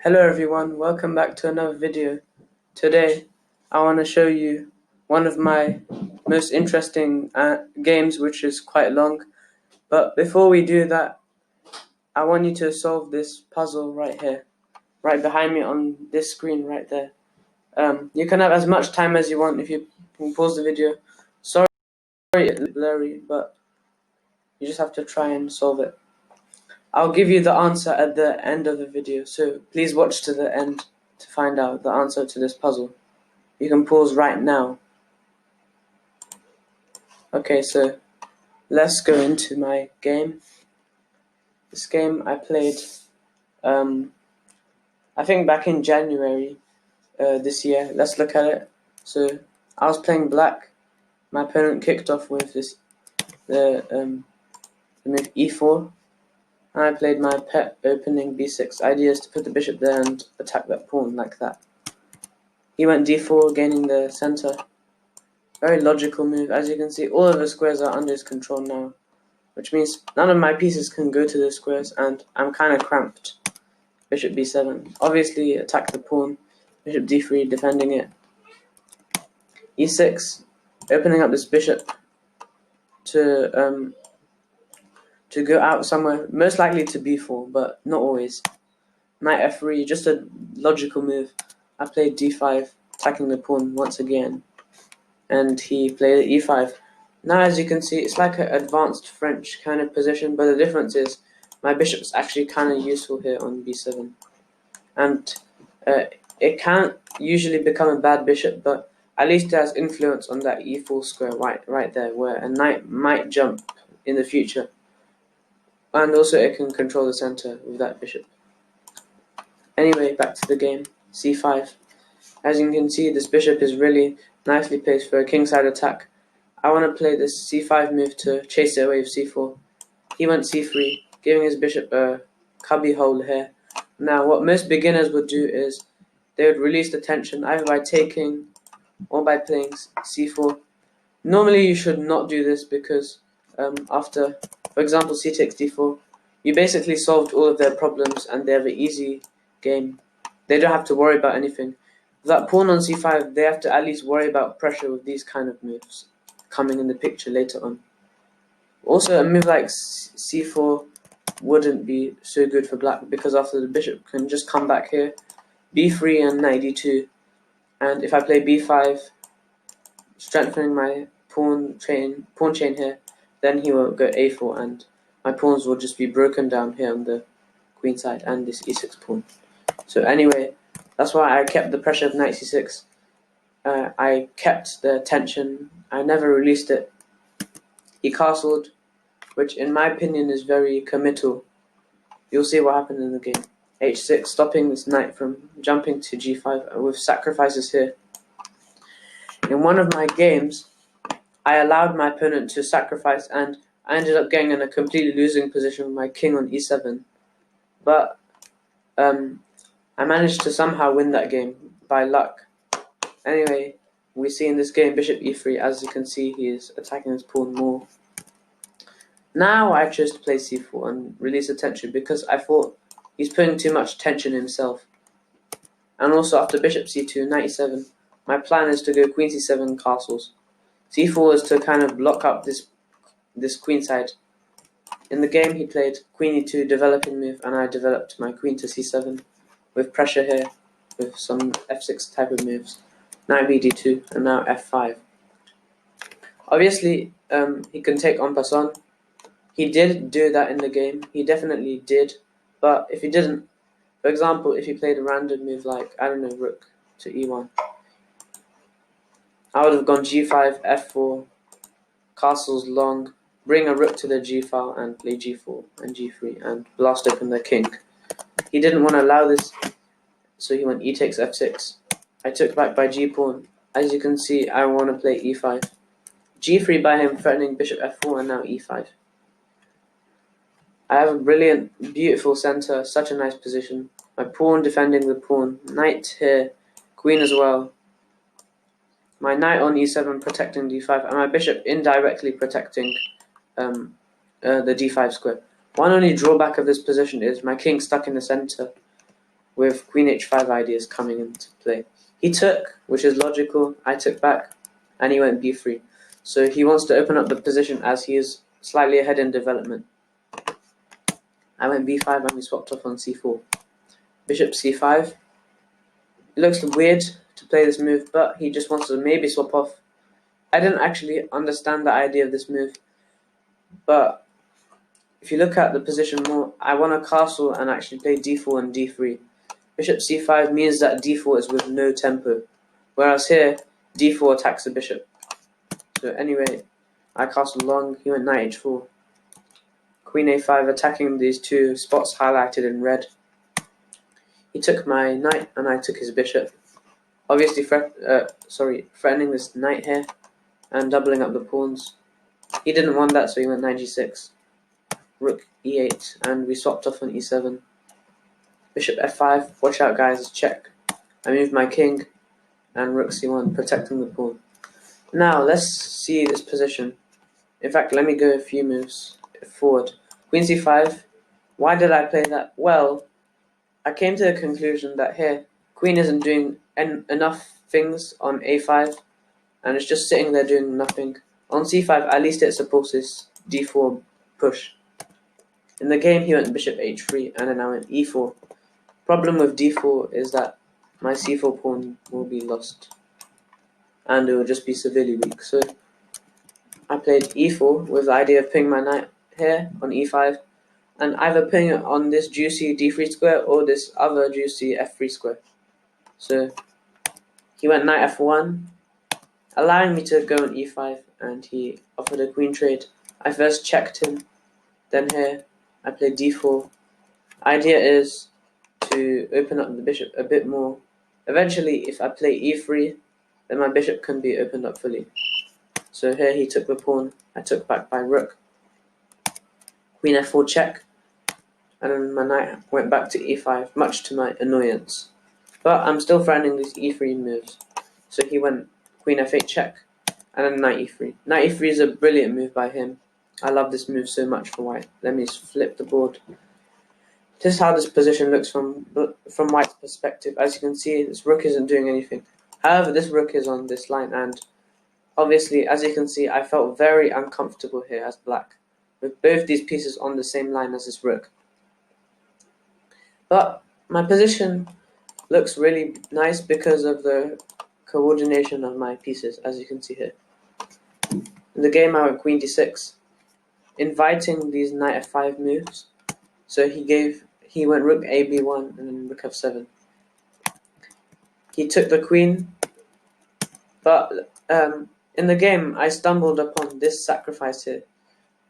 Hello everyone, welcome back to another video. Today I want to show you one of my most interesting games, which is quite long. But before we do that, I want you to solve this puzzle right here, right behind me on this screen right there. You can have as much time as you want if you can pause the video. Sorry it's blurry, but you just have to try and solve it. I'll give you the answer at the end of the video, so please watch to the end to find out the answer to this puzzle. You can pause right now. Okay, so let's go into my game. This game I played, I think back in January this year. Let's look at it. So I was playing black. My opponent kicked off with the move e4. And I played my pet opening b6. Idea is to put the bishop there and attack that pawn like that. He went d4, gaining the center. Very logical move. As you can see, all of the squares are under his control now, which means none of my pieces can go to the squares, and I'm kind of cramped. Bishop b7. Obviously, attack the pawn. Bishop d3, defending it. e6, opening up this bishop to go out somewhere, most likely to b4, but not always. Knight f3, just a logical move. I played d5, attacking the pawn once again, and he played e5. Now, as you can see, it's like an advanced French kind of position, but the difference is my bishop's actually kind of useful here on b7. And it can't usually become a bad bishop, but at least it has influence on that e4 square right there, where a knight might jump in the future. And also it can control the center with that bishop. Anyway, back to the game. c5. As you can see, this bishop is really nicely placed for a kingside attack. I want to play this c5 move to chase it away with c4. He went c3, giving his bishop a cubby hole here. Now, what most beginners would do is they would release the tension either by taking or by playing c4. Normally, you should not do this because after, for example, c takes d4, you basically solved all of their problems and they have an easy game. They don't have to worry about anything. With that pawn on c5, they have to at least worry about pressure with these kind of moves coming in the picture later on. Also, a move like c4 wouldn't be so good for black because after the bishop can just come back here, b3 and knight d2, and if I play b5, strengthening my pawn chain here, then he will go a4 and my pawns will just be broken down here on the queen side and this e6 pawn. So anyway, that's why I kept the pressure of knight c6. I kept the tension. I never released it. He castled, which in my opinion is very committal. You'll see what happened in the game. h6, stopping this knight from jumping to g5 with sacrifices here. In one of my games, I allowed my opponent to sacrifice and I ended up getting in a completely losing position with my king on e7. But I managed to somehow win that game by luck. Anyway, we see in this game bishop e3. As you can see, he is attacking his pawn more. Now I chose to play c4 and release the tension because I thought he's putting too much tension himself. And also after bishop c2, knight e7, my plan is to go queen c7 castles. c4 is to kind of block up this queen side. In the game he played queen e2, developing move, and I developed my queen to c7 with pressure here, with some f6 type of moves. Knight bd2, and now f5. Obviously, he can take en passant. He did do that in the game. He definitely did. But if he didn't, for example, if he played a random move like, I don't know, rook to e1, I would have gone g5, f4, castles long, bring a rook to the g file and play g4 and g3 and blast open the king. He didn't want to allow this, so he went e takes f6. I took back by g pawn. As you can see, I want to play e5. g3 by him, threatening bishop f4, and now e5. I have a brilliant, beautiful center, such a nice position. My pawn defending the pawn, knight here, queen as well. My knight on e7 protecting d5, and my bishop indirectly protecting the d5 square. One only drawback of this position is my king stuck in the center, with queen h5 ideas coming into play. He took, which is logical. I took back, and he went b3. So he wants to open up the position as he is slightly ahead in development. I went b5 and we swapped off on c4. Bishop c5. It looks weird to play this move, but he just wants to maybe swap off. I didn't actually understand the idea of this move, but if you look at the position more, I want a castle and actually play d4 and d3. Bishop c5 means that d4 is with no tempo, whereas here, d4 attacks the bishop. So anyway, I castled long, he went knight h4. Queen a5 attacking these two spots highlighted in red. He took my knight and I took his bishop. Obviously threatening this knight here and doubling up the pawns. He didn't want that, so he went knight g6. Rook e8 and we swapped off on e7. Bishop f5, watch out guys, check. I moved my king and rook c1, protecting the pawn. Now let's see this position. In fact, let me go a few moves forward. Queen c5. Why did I play that? Well, I came to the conclusion that here, queen isn't doing enough things on a5, and it's just sitting there doing nothing. On c5, at least it supports this d4 push. In the game, he went bishop h3, and then I went e4. Problem with d4 is that my c4 pawn will be lost, and it will just be severely weak. So I played e4 with the idea of putting my knight here on e5, and either putting it on this juicy d3 square or this other juicy f3 square. So he went knight f1, allowing me to go on e5, and he offered a queen trade. I first checked him, then here I played d4. Idea is to open up the bishop a bit more. Eventually, if I play e3, then my bishop can be opened up fully. So here he took the pawn, I took back by rook. Queen f4 check, and then my knight went back to e5, much to my annoyance. But I'm still threatening these e3 moves. So he went queen f8 check, and then knight e3. Knight e3 is a brilliant move by him. I love this move so much for white. Let me flip the board. This is how this position looks from white's perspective. As you can see, this rook isn't doing anything. However, this rook is on this line, and obviously, as you can see, I felt very uncomfortable here as black, with both these pieces on the same line as this rook. But my position looks really nice because of the coordination of my pieces, as you can see here. In the game, I went queen d6, inviting these knight f5 moves. So he went rook a b1 and then rook f7. He took the queen, but in the game, I stumbled upon this sacrifice here.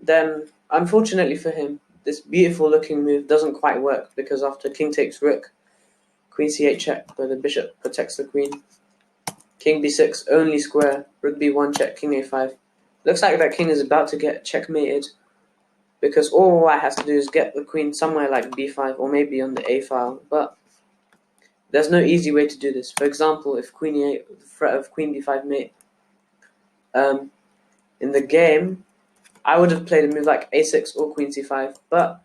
Then, unfortunately for him, this beautiful looking move doesn't quite work, because after king takes rook, queen c8 check, where the bishop protects the queen, king b6 only square, rook b1 check, king a5. Looks like that king is about to get checkmated, because all white has to do is get the queen somewhere like b5 or maybe on the a file, but there's no easy way to do this. For example, if queen e8, the threat of queen b5 mate, in the game, I would have played a move like a6 or queen c5, but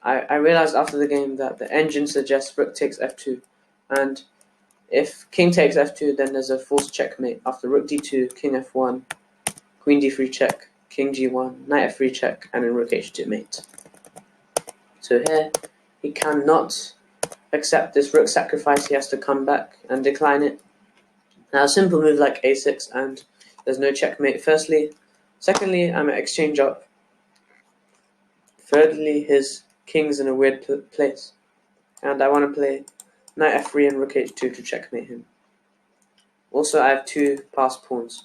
I realized after the game that the engine suggests rook takes f2, and if king takes f2, then there's a forced checkmate after rook d2, king f1, queen d3 check, king g1, knight f3 check, and then rook h2 mate. So here, he cannot accept this rook sacrifice. He has to come back and decline it. Now, a simple move like a6, and there's no checkmate, firstly. Secondly, I'm at exchange up. Thirdly, his king's in a weird place, and I want to play knight f3 and rook h2 to checkmate him. Also, I have two passed pawns.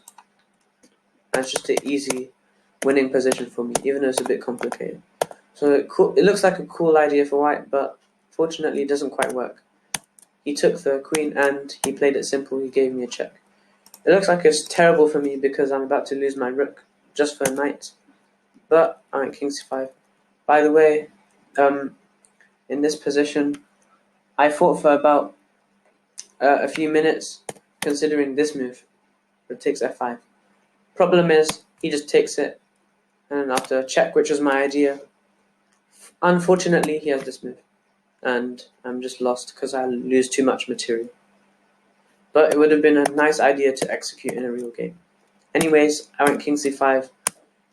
That's just an easy winning position for me, even though it's a bit complicated. So it looks like a cool idea for white, but fortunately it doesn't quite work. He took the queen and he played it simple. He gave me a check. It looks like it's terrible for me because I'm about to lose my rook just for a knight, but I went king c5. By the way, in this position, I fought for about a few minutes considering this move. It takes f5. Problem is, he just takes it, and after a check, which was my idea, unfortunately, he has this move. and I'm just lost because I lose too much material. But it would have been a nice idea to execute in a real game. Anyways, I went king c5,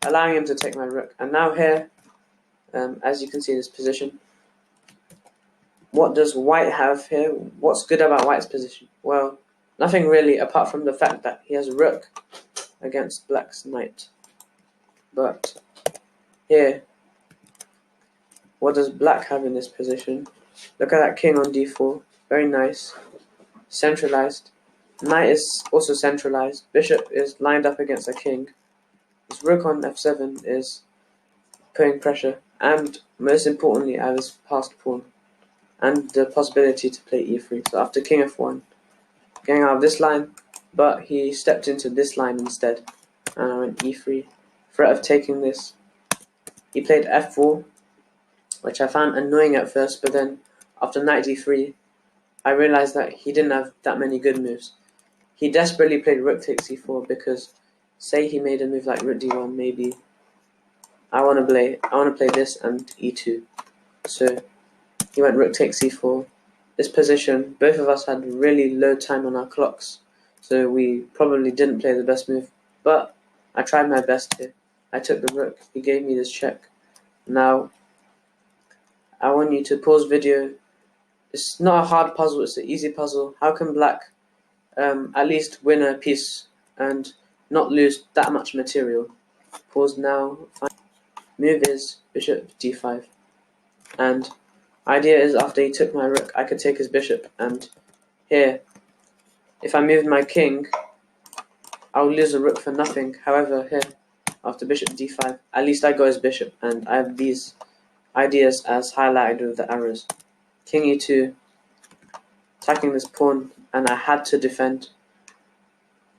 allowing him to take my rook. And now here, as you can see in this position, what does white have here? What's good about white's position? Well, nothing really, apart from the fact that he has a rook against black's knight. But here, what does black have in this position? Look at that king on d4, very nice, centralized. Knight is also centralized, bishop is lined up against a king. This rook on f7 is putting pressure, and most importantly, I was passed pawn, and the possibility to play e3. So after king f1, getting out of this line, but he stepped into this line instead, and I went e3, threat of taking this. He played f4, which I found annoying at first, but then after knight d3, I realized that he didn't have that many good moves. He desperately played rook takes c4 because, say he made a move like rook d1, maybe I want to play this and e2. So he went rook takes c4. This position, both of us had really low time on our clocks, so we probably didn't play the best move. But I tried my best here. I took the rook. He gave me this check. Now I want you to pause video. It's not a hard puzzle. It's an easy puzzle. How can black at least win a piece and not lose that much material? Pause now. Move is bishop d5, and idea is after he took my rook, I could take his bishop, and here, if I moved my king, I'll lose a rook for nothing. However, here, after bishop d5, at least I got his bishop, and I have these ideas as highlighted with the arrows. King e2, attacking this pawn, and I had to defend.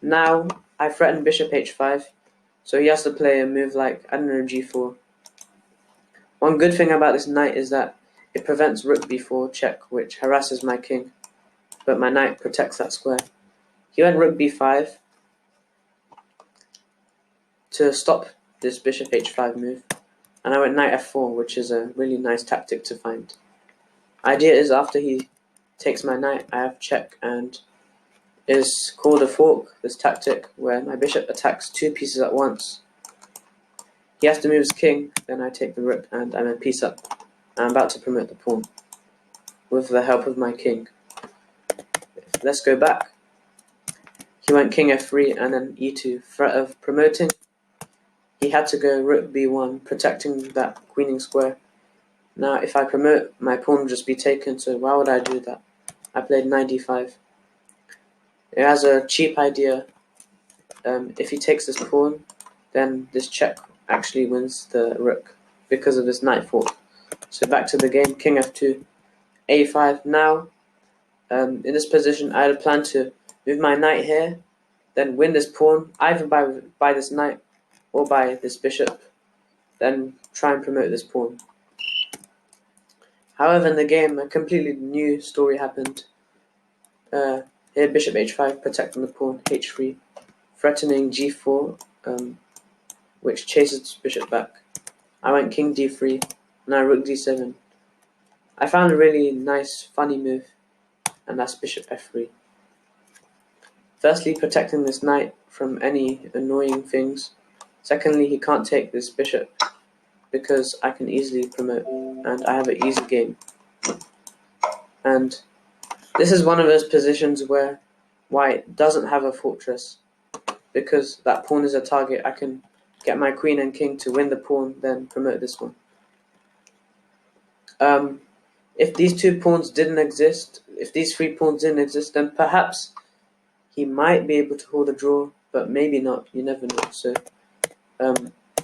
Now, I threatened bishop h5, so he has to play a move like, I don't know, g4. One good thing about this knight is that it prevents rook b4 check, which harasses my king, but my knight protects that square. He went rook b5 to stop this bishop h5 move, and I went knight f4, which is a really nice tactic to find. Idea is after he takes my knight, I have check, and is called a fork, this tactic where my bishop attacks two pieces at once. He has to move his king, then I take the rook, and I'm a piece up. I'm about to promote the pawn with the help of my king. Let's go back. He went king f3 and then e2, threat of promoting. He had to go rook b1, protecting that queening square. Now if I promote, my pawn will just be taken, so why would I do that? I played knight d5. It has a cheap idea. If he takes this pawn, then this check actually wins the rook because of this knight fork. So back to the game, king f2, a5. Now, in this position, I had a plan to move my knight here, then win this pawn, either by this knight or by this bishop, then try and promote this pawn. However, in the game, a completely new story happened. Here, bishop h5, protecting the pawn, h3, threatening g4, which chases bishop back. I went king d3, now rook d7. I found a really nice, funny move, and that's bishop f3. Firstly, protecting this knight from any annoying things. Secondly, he can't take this bishop because I can easily promote, and I have an easy game. And this is one of those positions where white doesn't have a fortress, because that pawn is a target. I can get my queen and king to win the pawn, then promote this one. If these two pawns didn't exist, if these three pawns didn't exist, then perhaps he might be able to hold a draw, but maybe not. You never know. So,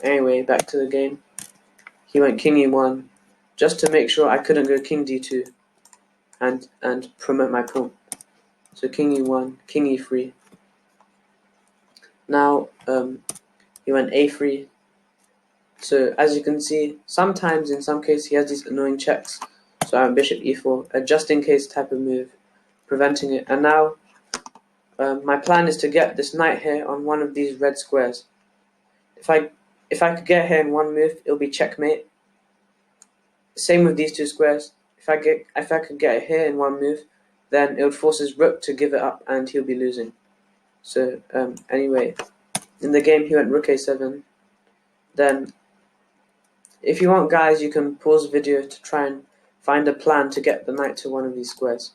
anyway, back to the game. He went king e1, just to make sure I couldn't go king d2 and promote my pawn. So king e1, king e3. Now, he went a3. So as you can see, sometimes in some cases he has these annoying checks. So I went bishop e4, a just in case type of move, preventing it. And now my plan is to get this knight here on one of these red squares. If I could get here in one move, it'll be checkmate. Same with these two squares. if I could get it here in one move, then it would force his rook to give it up, and he'll be losing. So anyway, in the game he went rook a7. Then, if you want, guys, you can pause the video to try and find a plan to get the knight to one of these squares.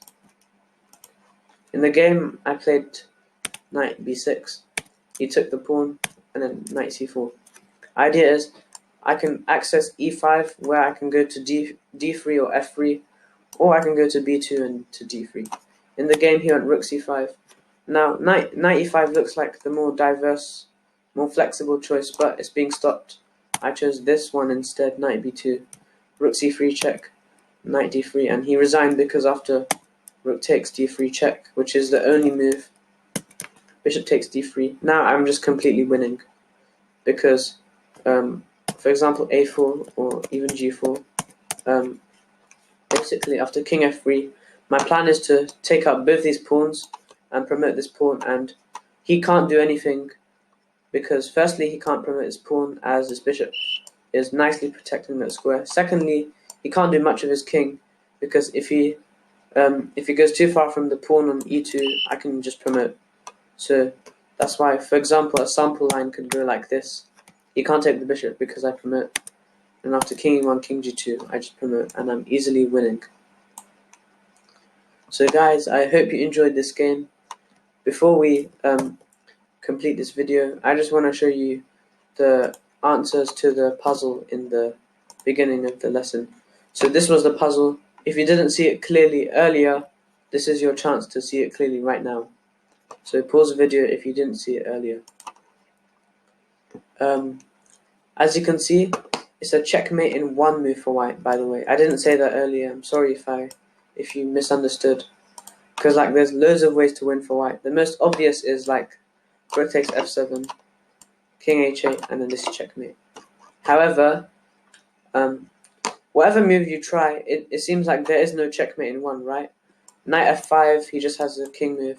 In the game, I played knight b6. He took the pawn, and then knight c4. Idea is, I can access e5, where I can go to d3 or f3, or I can go to b2 and to d3. In the game, he went rook c5. Now, knight e5 looks like the more diverse, more flexible choice, but it's being stopped. I chose this one instead, knight b2, rook c3 check, knight d3, and he resigned because after rook takes d3 check, which is the only move, bishop takes d3. Now I'm just completely winning because, for example, a4 or even g4, basically after king f3, my plan is to take out both these pawns and promote this pawn, and he can't do anything because firstly he can't promote his pawn as his bishop is nicely protecting that square. Secondly, he can't do much of his king because if he goes too far from the pawn on e2, I can just promote. So that's why, for example, a sample line could go like this. He can't take the bishop because I promote, and after king e1, king g2, I just promote, and I'm easily winning. So guys, I hope you enjoyed this game. Before we complete this video, I just want to show you the answers to the puzzle in the beginning of the lesson. So this was the puzzle. If you didn't see it clearly earlier, this is your chance to see it clearly right now. So pause the video if you didn't see it earlier. As you can see, it's a checkmate in one move for white, by the way. I didn't say that earlier. I'm sorry if you misunderstood. Because like there's loads of ways to win for white. The most obvious is like rook takes f7, king h8, and then this is checkmate. However, whatever move you try, it seems like there is no checkmate in one, right? Knight f5, he just has a king move.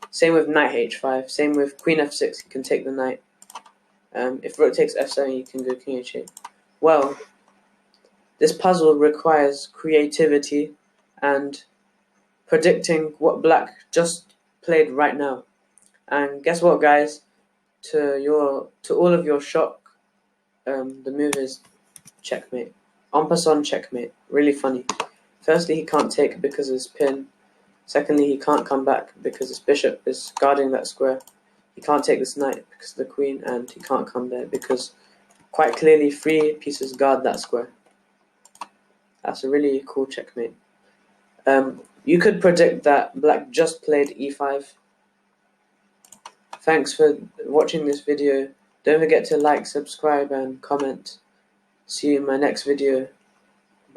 Same with knight h5. Same with queen f6, he can take the knight. If rook takes f7, you can go king h8. Well, this puzzle requires creativity and predicting what black just played right now. And guess what, guys? To all of your shock, the move is checkmate. En passant, checkmate. Really funny. Firstly, he can't take because of his pin. Secondly, he can't come back because his bishop is guarding that square. He can't take this knight because of the queen, and he can't come there because quite clearly 3 pieces guard that square. That's a really cool checkmate. You could predict that black just played e5. Thanks for watching this video. Don't forget to like, subscribe, and comment. See you in my next video.